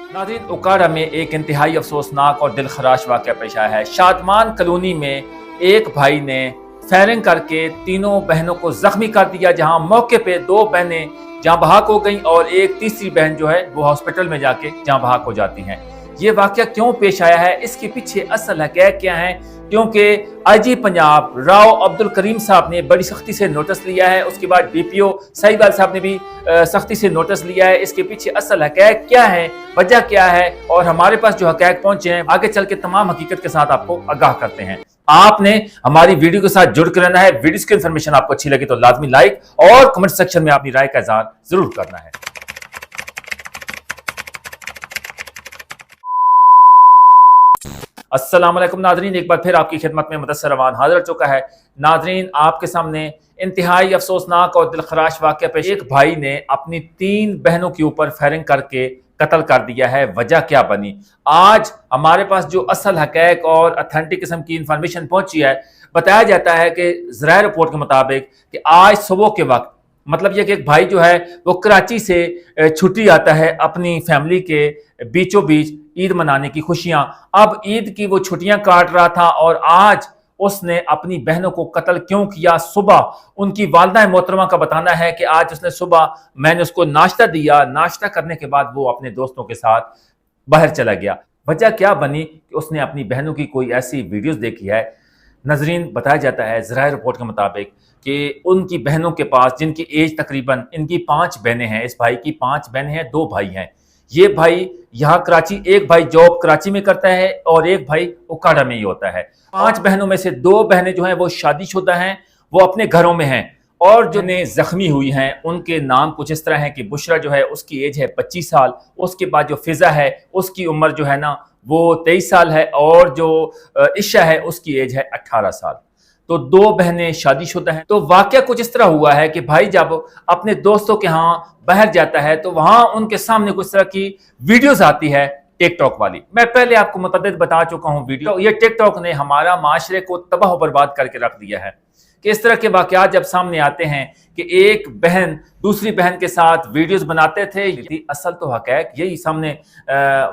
नाज़रीन, उकाड़ा में एक इंतहाई अफसोसनाक और दिलखराश वाक़या पेश आया है। शादमान कॉलोनी में एक भाई ने फायरिंग करके तीनों बहनों को जख्मी कर दिया, जहां मौके पे दो बहनें जहां बहाक हो गईं और एक तीसरी बहन जो है वो हॉस्पिटल में जाके जहां बहाक हो जाती हैं। ये वाक़या क्यों पेश आया है, इसके पीछे असल हक़ीक़त क्या है? क्योंकि आईजी पंजाब राव अब्दुल करीम साहब ने बड़ी सख्ती से नोटिस लिया है, उसके बाद डीपीओ साहिवाल साहब ने भी सख्ती से नोटिस लिया है। इसके पीछे असल हक़ीक़त क्या है, वजह क्या है, और हमारे पास जो हक़ीक़त पहुंचे हैं आगे चल के तमाम हकीकत के साथ आपको आगाह करते हैं। आपने हमारी वीडियो के साथ जुड़ कर रहना है। वीडियो की इन्फॉर्मेशन आपको अच्छी लगी तो लाजमी लाइक और कमेंट सेक्शन में अपनी राय का इज़हार जरूर करना है। अस्सलाम वालेकुम नाज़रीन, एक बार फिर आपकी खिदमत में मुदस्सर रवान हाजिर चुका है। नाज़रीन, आपके सामने इंतहाई अफसोसनाक और दिलखराश वाक़या पेश। एक भाई ने अपनी 3 बहनों के ऊपर फायरिंग करके कत्ल कर दिया है। वजह क्या बनी? आज हमारे पास जो असल हक़ीक़त और अथेंटिक किस्म की इंफॉर्मेशन पहुंची है, बताया जाता है कि ज़राए रिपोर्ट के मुताबिक कि आज सुबह के वक्त, मतलब यह कि एक भाई जो है वो कराची से छुट्टी आता है अपनी फैमिली के बीचों बीच ईद मनाने की खुशियां। अब ईद की वो छुट्टियां काट रहा था और आज उसने अपनी बहनों को कत्ल क्यों किया? सुबह उनकी वालदा मोहतरमा का बताना है कि आज उसने सुबह मैंने उसको नाश्ता दिया, नाश्ता करने के बाद वो अपने दोस्तों के साथ बाहर चला गया। वजह क्या बनी कि उसने अपनी बहनों की कोई ऐसी वीडियोस देखी है। नजरीन, बताया जाता है ज़राए रिपोर्ट के मुताबिक कि उनकी बहनों के पास, जिनकी एज तकरीबन, इनकी 5 बहनें हैं, इस भाई की 5 बहनें हैं, 2 भाई हैं। ये भाई यहाँ कराची, एक भाई जॉब कराची में करता है और एक भाई उकाड़ा में ही होता है। 5 बहनों में से 2 बहनें जो हैं वो शादीशुदा हैं, वो अपने घरों में हैं, और जो ने जख्मी हुई हैं उनके नाम कुछ इस तरह हैं कि बुशरा जो है उसकी एज है 25 साल, उसके बाद जो फिजा है उसकी उम्र जो है ना वो 23 साल है, और जो इशा है उसकी एज है 18 साल। तो 2 बहनें शादीशुदा हैं। तो वाकया कुछ इस तरह हुआ है कि भाई जब अपने दोस्तों के यहाँ बाहर जाता है तो वहां उनके सामने कुछ तरह की वीडियोस आती है टिकटॉक वाली। मैं पहले आपको मुतअद्दिद बता चुका हूं वीडियो। ये टिकटॉक ने हमारा माशरे को तबाह बर्बाद करके रख दिया है कि इस तरह के वाकयात जब सामने आते हैं कि एक बहन दूसरी बहन के साथ वीडियोस बनाते थे। असल तो हक़ीक़त यही सामने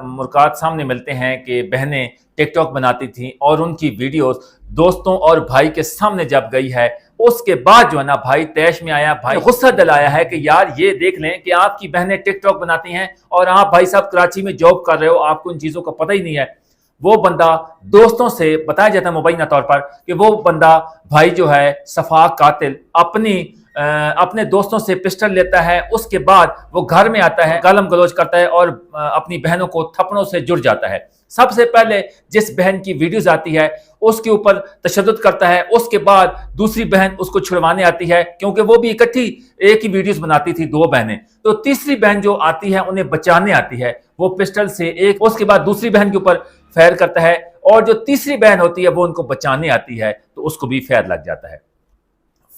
मुर्कात सामने मिलते हैं कि बहनें टिकटॉक बनाती थी और उनकी वीडियोस दोस्तों और भाई के सामने जब गई है, उसके बाद जो है ना भाई तैश में आया, भाई गुस्सा दिलाया है कि यार ये देख लें कि आपकी बहनें टिकटॉक बनाती हैं और आप भाई साहब कराची में जॉब कर रहे हो, आपको इन चीज़ों का पता ही नहीं है। वो बंदा दोस्तों से, बताया जाता है मुबैना तौर पर कि वो बंदा भाई जो है सफाक कातिल अपने दोस्तों से पिस्टल लेता है, उसके बाद वो घर में आता है, गालम गलोच करता है और अपनी बहनों को थप्पड़ों से जुड़ जाता है। सबसे पहले जिस बहन की वीडियोस आती है उसके ऊपर तशद्दुद करता है, उसके बाद दूसरी बहन उसको छुड़वाने आती है, क्योंकि वो भी इकट्ठी एक ही वीडियोस बनाती थी 2 बहनें। तो तीसरी बहन जो आती है उन्हें बचाने आती है, वो पिस्टल से एक, उसके बाद दूसरी बहन के ऊपर फायर करता है, और जो तीसरी बहन होती है वो उनको बचाने आती है तो उसको भी फायर लग जाता है।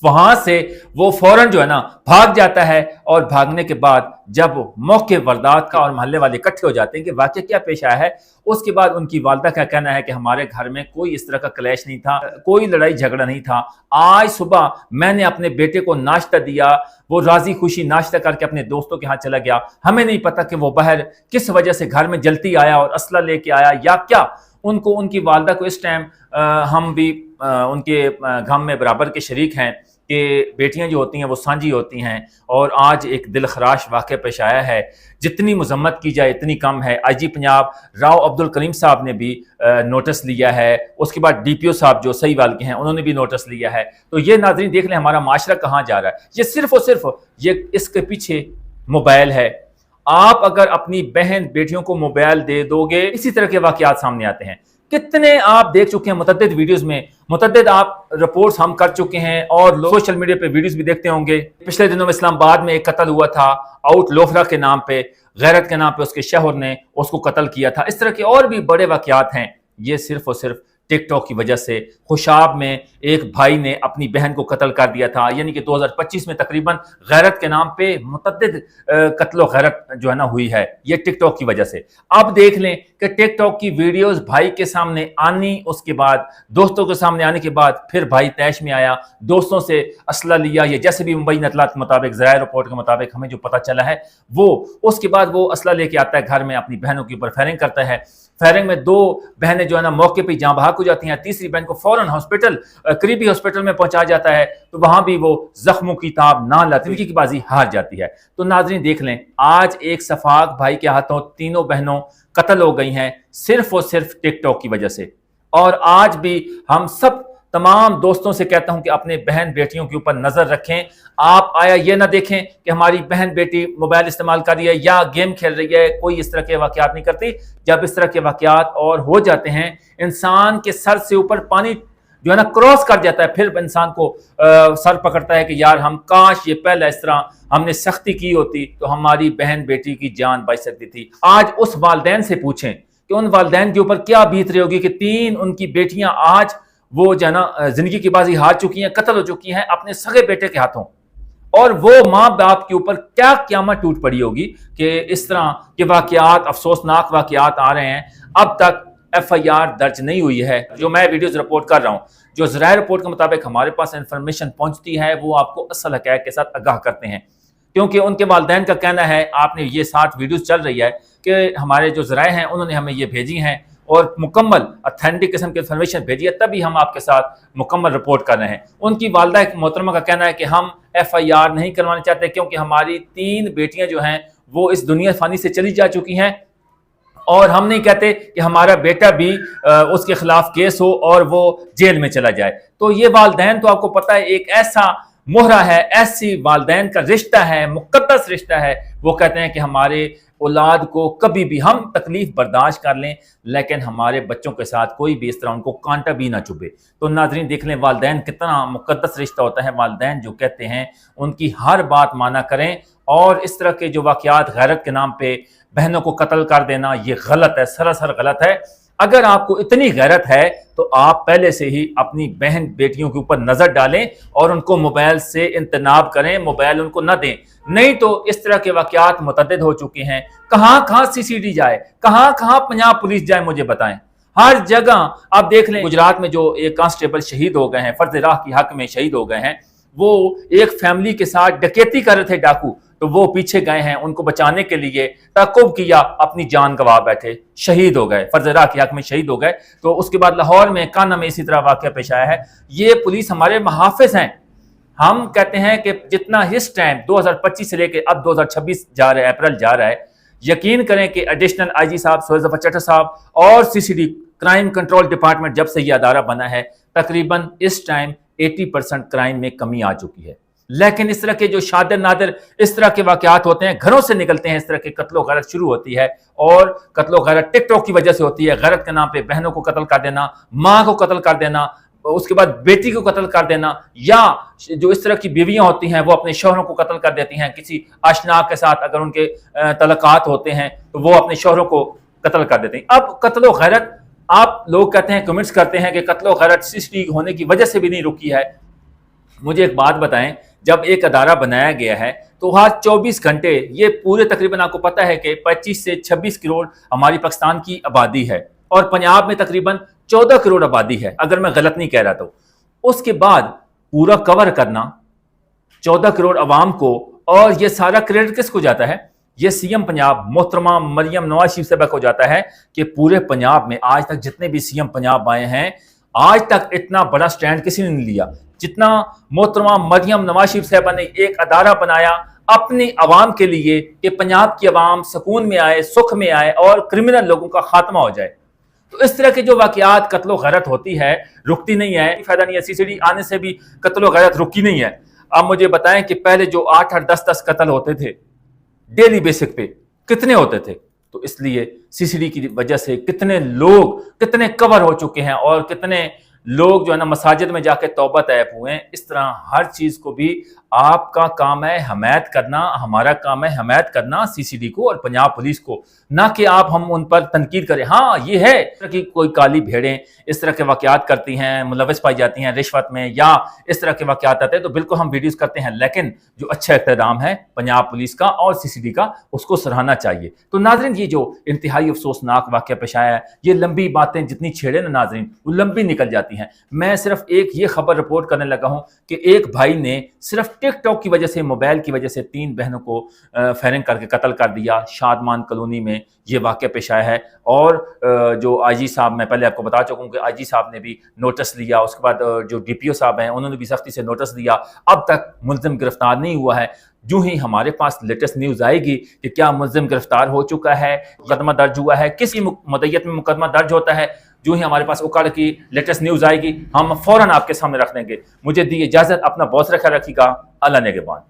वहां से वो फौरन जो है ना भाग जाता है, और भागने के बाद जब मौके वारदात का और मोहल्ले वाले इकट्ठे हो जाते हैं कि वाकया क्या पेश आया है, उसके बाद उनकी वालदा का कहना है कि हमारे घर में कोई इस तरह का क्लैश नहीं था, कोई लड़ाई झगड़ा नहीं था। आज सुबह मैंने अपने बेटे को नाश्ता दिया, वो राजी खुशी नाश्ता करके अपने दोस्तों के यहाँ चला गया। हमें नहीं पता कि वो बाहर किस वजह से घर में जल्दी आया और असला लेके आया या क्या। उनको, उनकी वालदा को इस टाइम हम भी उनके गम में बराबर के शरीक हैं कि बेटियां जो होती हैं वो सांझी होती हैं, और आज एक दिलखराश वाक़या पेश आया है। जितनी मजम्मत की जाए इतनी कम है। आईजी पंजाब राव अब्दुल करीम साहब ने भी नोटिस लिया है, उसके बाद डीपीओ साहब जो साहिवाल के हैं उन्होंने भी नोटिस लिया है। तो ये नाज़रीन देख लें हमारा माशरा कहाँ जा रहा है। ये सिर्फ और सिर्फ ये इसके पीछे मोबाइल है। आप अगर अपनी बहन बेटियों को मोबाइल दे दोगे, इसी तरह के वाकयात सामने आते हैं। कितने आप देख चुके हैं मुतअद्दिद वीडियोस में, मुतअद्दिद आप रिपोर्ट्स हम कर चुके हैं, और सोशल मीडिया पे वीडियोस भी देखते होंगे। पिछले दिनों में इस्लामाबाद में एक कत्ल हुआ था आउट लोफरा के नाम पे, गैरत के नाम पे उसके शौहर ने उसको कत्ल किया था। इस तरह के और भी बड़े वाकयात हैं। ये सिर्फ और सिर्फ टिक टॉक की वजह से। खुशाब में एक भाई ने अपनी बहन को कत्ल कर दिया था, यानी कि 2025 में तकरीबन गैरत के नाम पे मुतअद्दिद कत्ल गैरत जो है ना हुई है, ये टिक टॉक की वजह से। अब देख लें कि टिक टॉक की वीडियोस भाई के सामने आनी, उसके बाद दोस्तों के सामने आने के बाद फिर भाई तैश में आया, दोस्तों से असला लिया, ये जैसे भी मुंबई नतलात के मुताबिक, ज़राए रिपोर्ट के मुताबिक हमें जो पता चला है वो, उसके बाद वो असला लेके आता है घर में, अपनी बहनों के ऊपर फायरिंग करता है। फायरिंग में 2 बहनें जो है ना मौके पे जान बहक हो जाती हैं, तीसरी बहन को फौरन हॉस्पिटल, करीबी हॉस्पिटल में पहुंचाया जाता है, तो वहां भी वो जख्मों की ताब ना लाती, की बाजी हार जाती है। तो नाज़रीन देख लें, आज एक सफाक भाई के हाथों तीनों बहनों कत्ल हो गई हैं सिर्फ और सिर्फ टिक टॉक की वजह से। और आज भी हम सब तमाम दोस्तों से कहता हूं कि अपने बहन बेटियों के ऊपर नजर रखें। आप आया ये ना देखें कि हमारी बहन बेटी मोबाइल इस्तेमाल कर रही है या गेम खेल रही है, कोई इस तरह के वाकयात नहीं करती। जब इस तरह के वाकयात और हो जाते हैं, इंसान के सर से ऊपर पानी जो है ना क्रॉस कर जाता है, फिर इंसान को सर पकड़ता है कि यार हम काश ये पहले इस तरह हमने सख्ती की होती तो हमारी बहन बेटी की जान बच सकती थी। आज उस वालिदैन से पूछें कि उन वालिदैन के ऊपर क्या बीत रही होगी कि 3 उनकी बेटियां आज वो जो है ना जिंदगी की बाजी हार चुकी हैं, कत्ल हो चुकी हैं अपने सगे बेटे के हाथों, और वो माँ बाप के ऊपर क्या क़यामत टूट पड़ी होगी कि इस तरह के वाकयात, अफसोसनाक वाकयात आ रहे हैं। अब तक FIR दर्ज नहीं हुई है। जो मैं वीडियोस रिपोर्ट कर रहा हूँ, जो ज़राए रिपोर्ट के मुताबिक हमारे पास इंफॉर्मेशन पहुंचती है, वो आपको असल हक़ाइक़ के साथ आगाह करते हैं, क्योंकि उनके वालिदैन का कहना है, आपने ये 7 वीडियोस चल रही है कि हमारे जो ज़राए हैं उन्होंने हमें ये भेजी हैं और मुकम्मल ऑथेंटिक किस्म की इन्फॉर्मेशन भेजी है, तभी हम आपके साथ मुकम्मल रिपोर्ट कर रहे हैं। उनकी वालदा मोहतरमा का कहना है कि हम FIR नहीं करवाना चाहते क्योंकि हमारी 3 बेटियां जो हैं वो इस दुनिया फ़ानी से चली जा चुकी हैं, और हम नहीं कहते कि हमारा बेटा भी उसके खिलाफ केस हो और वो जेल में चला जाए। तो ये वालिदैन तो आपको पता है एक ऐसा मोहरा है, ऐसी वालिदैन का रिश्ता है, मुक़द्दस रिश्ता है। वो कहते हैं कि हमारे औलाद को कभी भी हम तकलीफ बर्दाश्त कर लें, लेकिन हमारे बच्चों के साथ कोई भी इस तरह उनको कांटा भी ना चुभे। तो नाज़रीन देख लें वालिदैन कितना मुक़द्दस रिश्ता होता है। वालिदैन जो कहते हैं उनकी हर बात माना करें, और इस तरह के जो वाक़यात गैरत के नाम पे बहनों को कत्ल कर देना, ये गलत है, सरासर गलत है। अगर आपको इतनी गैरत है तो आप पहले से ही अपनी बहन बेटियों के ऊपर नजर डालें और उनको मोबाइल से इंतनाब करें, मोबाइल उनको न दें। नहीं तो इस तरह के वाकयात मुतअद्दिद हो चुके हैं। कहां कहां CCD जाए, कहां कहां पंजाब पुलिस जाए, मुझे बताएं। हर जगह आप देख लें, गुजरात में जो एक कांस्टेबल शहीद हो गए हैं, फर्ज राह की हक में शहीद हो गए हैं, वो एक फैमिली के साथ डकैती कर रहे थे डाकू, तो वो पीछे गए हैं, उनको बचाने के लिए तक़ुब किया, अपनी जान गंवा बैठे, शहीद हो गए, फर्ज राह की हक में शहीद हो गए। तो उसके बाद लाहौर में, काना में इसी तरह वाक़या पेश आया है। ये पुलिस हमारे महाफिज हैं। हम कहते हैं कि जितना इस टाइम 2025 से लेकर अब 2026 जा रहा है, अप्रैल जा रहा है, यकीन करें कि एडिशनल IG साहब, सोहेल ज़फ़र चट्टा साहब और CCD क्राइम कंट्रोल डिपार्टमेंट जब से ये अदारा बना है, तकरीबन इस टाइम 80% क्राइम में कमी आ चुकी है। लेकिन इस तरह के जो शादिर नादिर इस तरह के वाकयात होते हैं, घरों से निकलते हैं, इस तरह के कत्लो गैरत शुरू होती है, और कत्लो गैरत टिक टॉक की वजह से होती है। गैरत के नाम पे बहनों को कत्ल कर देना, माँ को कत्ल कर देना, उसके बाद बेटी को कत्ल कर देना, या जो इस तरह की बीवियां होती हैं वो अपने शौहरों को कत्ल कर देती हैं। किसी आशना के साथ अगर उनके तलकात होते हैं तो वो अपने शौहरों को कत्ल कर देते हैं। अब कत्लो गैरत, आप लोग कहते हैं, कमेंट्स करते हैं कि कत्लो गैरत CCD होने की वजह से भी नहीं रुकी है। मुझे एक बात बताएं, जब एक अदारा बनाया गया है तो हर 24 घंटे, ये पूरे तकरीबन आपको पता है कि 25 से 26 करोड़ हमारी पाकिस्तान की आबादी है, और पंजाब में तकरीबन 14 करोड़ आबादी है, अगर मैं गलत नहीं कह रहा। तो उसके बाद पूरा कवर करना 14 करोड़ आवाम को, और ये सारा क्रेडिट किसको जाता है? ये CM पंजाब मोहतरमा मरियम नवाज शरीफ साहब को जाता है कि पूरे पंजाब में आज तक जितने भी CM पंजाब आए हैं, आज तक इतना बड़ा स्टैंड किसी ने नहीं लिया जितना मोहतरमा मरियम नवाज शरीफ साहब ने एक अदारा बनाया अपनी आवाम के लिए कि पंजाब की आवाम सुकून में आए, सुख में आए, और क्रिमिनल लोगों का खात्मा हो जाए। तो इस तरह के जो वाकयात कत्लो गैरत होती है, रुकती नहीं है, फायदा नहीं है। CCD आने से भी कत्लो गैरत रुकी नहीं है। अब मुझे बताएं कि पहले जो 8-8, 10-10 कत्ल होते थे डेली बेसिक पे, कितने होते थे? तो इसलिए CCD की वजह से कितने लोग, कितने कवर हो चुके हैं, और कितने لوگ جو ہے نا مساجد میں جا کے توبہ طیب ہوئے ہیں، اس طرح ہر چیز کو بھی آپ کا کام ہے حمایت کرنا، ہمارا کام ہے حمایت کرنا سی سی ڈی کو اور پنجاب پولیس کو، نہ کہ آپ ہم ان پر تنقید کریں۔ ہاں یہ ہے اس طرح کی کوئی کالی بھیڑیں اس طرح کے واقعات کرتی ہیں، ملوث پائی جاتی ہیں رشوت میں یا اس طرح کے واقعات آتے ہیں تو بالکل ہم ویڈیوز کرتے ہیں، لیکن جو اچھا اقتدام ہے پنجاب پولیس کا اور سی سی ڈی کا اس کو سراہنا چاہیے۔ تو ناظرین یہ جو انتہائی افسوسناک واقعہ پیش آیا ہے، یہ لمبی باتیں جتنی چھیڑے نا ناظرین وہ لمبی نکل جاتی ہیں۔ میں صرف ایک یہ خبر رپورٹ کرنے لگا ہوں کہ ایک بھائی نے صرف ٹک ٹاک کی وجہ سے، موبائل کی وجہ سے 3 بہنوں کو فائرنگ کر کے قتل کر دیا۔ شادمان کالونی میں یہ واقعہ پیش آیا ہے، اور جو آئی جی صاحب، میں پہلے آپ کو بتا چکا ہوں کہ آئی جی صاحب نے بھی نوٹس لیا، اس کے بعد جو ڈی پی او صاحب ہیں انہوں نے بھی سختی سے نوٹس دیا، اب تک ملزم گرفتار نہیں ہوا ہے۔ جو ہی ہمارے پاس لیٹسٹ نیوز آئے گی کہ کیا ملزم گرفتار ہو چکا ہے، مقدمہ درج ہوا ہے، کسی مدعیت میں مقدمہ درج ہوتا ہے، جو ہی ہمارے پاس اکڑ کی لیٹسٹ نیوز آئے گی ہم فوراً آپ کے سامنے رکھ دیں گے۔ مجھے دی اجازت، اپنا بہت سارا خیال رکھیے گا، اللہ نگہبان۔